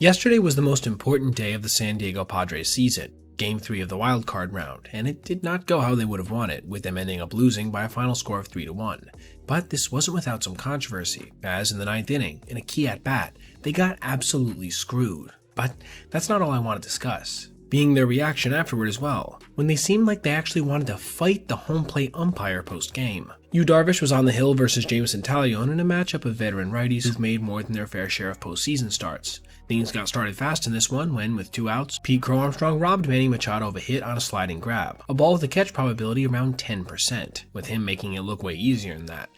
Yesterday was the most important day of the San Diego Padres season, Game 3 of the wildcard round, and it did not go how they would have wanted, with them ending up losing by a final score of 3-1. But this wasn't without some controversy, as in the 9th inning, in a key at-bat, they got absolutely screwed. But that's not all I want to discuss, being their reaction afterward as well, when they seemed like they actually wanted to fight the home plate umpire post-game. Yu Darvish was on the hill versus Jameson Taillon in a matchup of veteran righties who've made more than their fair share of postseason starts. Things got started fast in this one when, with 2 outs, Pete Crow Armstrong robbed Manny Machado of a hit on a sliding grab, a ball with a catch probability around 10%, with him making it look way easier than that.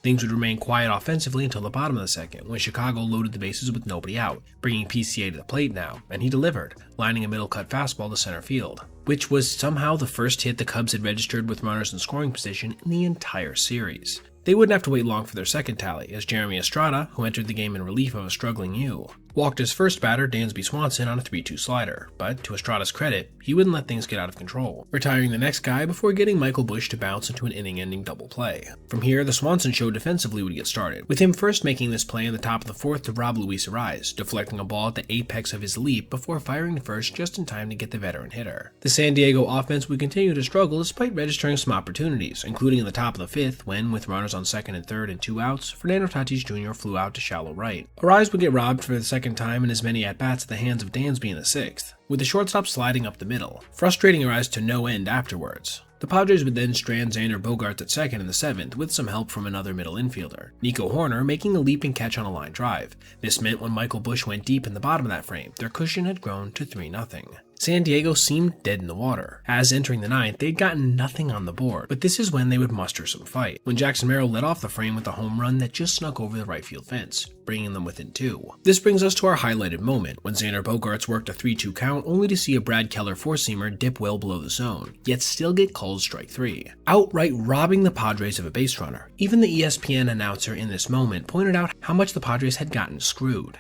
Things would remain quiet offensively until the bottom of the second, when Chicago loaded the bases with nobody out, bringing PCA to the plate now, and he delivered, lining a middle-cut fastball to center field, which was somehow the first hit the Cubs had registered with runners in scoring position in the entire series. They wouldn't have to wait long for their second tally, as Jeremy Estrada, who entered the game in relief of a struggling Yu, walked his first batter, Dansby Swanson, on a 3-2 slider, but to Estrada's credit, he wouldn't let things get out of control, retiring the next guy before getting Michael Busch to bounce into an inning-ending double play. From here, the Swanson show defensively would get started, with him first making this play in the top of the 4th to rob Luis Arraez, deflecting a ball at the apex of his leap before firing to first just in time to get the veteran hitter. The San Diego offense would continue to struggle despite registering some opportunities, including in the top of the 5th when, with runners on 2nd and 3rd and 2 outs, Fernando Tatis Jr. flew out to shallow right. Arraez would get robbed for the second time in as many at-bats at the hands of Dansby in the 6th, with the shortstop sliding up the middle, frustrating Arraez to no end afterwards. The Padres would then strand Xander Bogaerts at 2nd in the 7th with some help from another middle infielder, Nico Hoerner, making a leaping catch on a line drive. This meant when Michael Busch went deep in the bottom of that frame, their cushion had grown to 3-0. San Diego seemed dead in the water, as entering the 9th they'd gotten nothing on the board, but this is when they would muster some fight, when Jackson Merrill led off the frame with a home run that just snuck over the right field fence, bringing them within 2. This brings us to our highlighted moment, when Xander Bogaerts worked a 3-2 count only to see a Brad Keller four-seamer dip well below the zone, yet still get called strike 3, outright robbing the Padres of a base runner. Even the ESPN announcer in this moment pointed out how much the Padres had gotten screwed.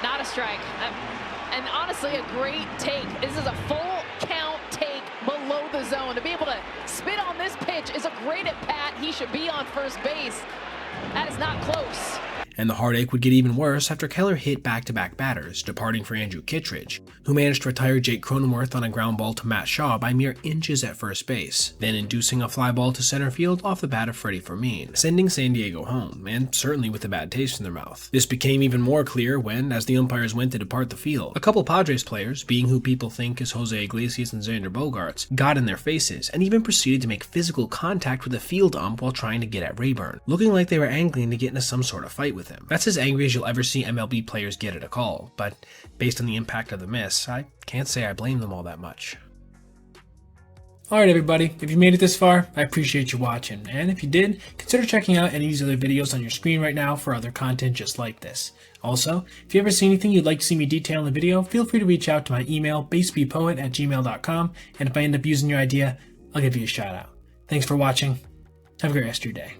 Not a strike. And honestly, a great take. This is a full count take below the zone. To be able to spit on this pitch is a great at bat. He should be on first base. That is not close. And the heartache would get even worse after Keller hit back-to-back batters, departing for Andrew Kittredge, who managed to retire Jake Cronenworth on a ground ball to Matt Shaw by mere inches at first base, then inducing a fly ball to center field off the bat of Freddie Fermin, sending San Diego home, and certainly with a bad taste in their mouth. This became even more clear when, as the umpires went to depart the field, a couple Padres players, being who people think is Jose Iglesias and Xander Bogaerts, got in their faces and even proceeded to make physical contact with the field ump while trying to get at Rayburn, looking like they were angling to get into some sort of fight with him. That's as angry as you'll ever see MLB players get at a call, but based on the impact of the miss, I can't say I blame them all that much. Alright everybody, if you made it this far, I appreciate you watching, and if you did, consider checking out any of these other videos on your screen right now for other content just like this. Also, if you ever see anything you'd like to see me detail in the video, feel free to reach out to my email, basebpoet@gmail.com, and if I end up using your idea, I'll give you a shout out. Thanks for watching. Have a great rest of your day.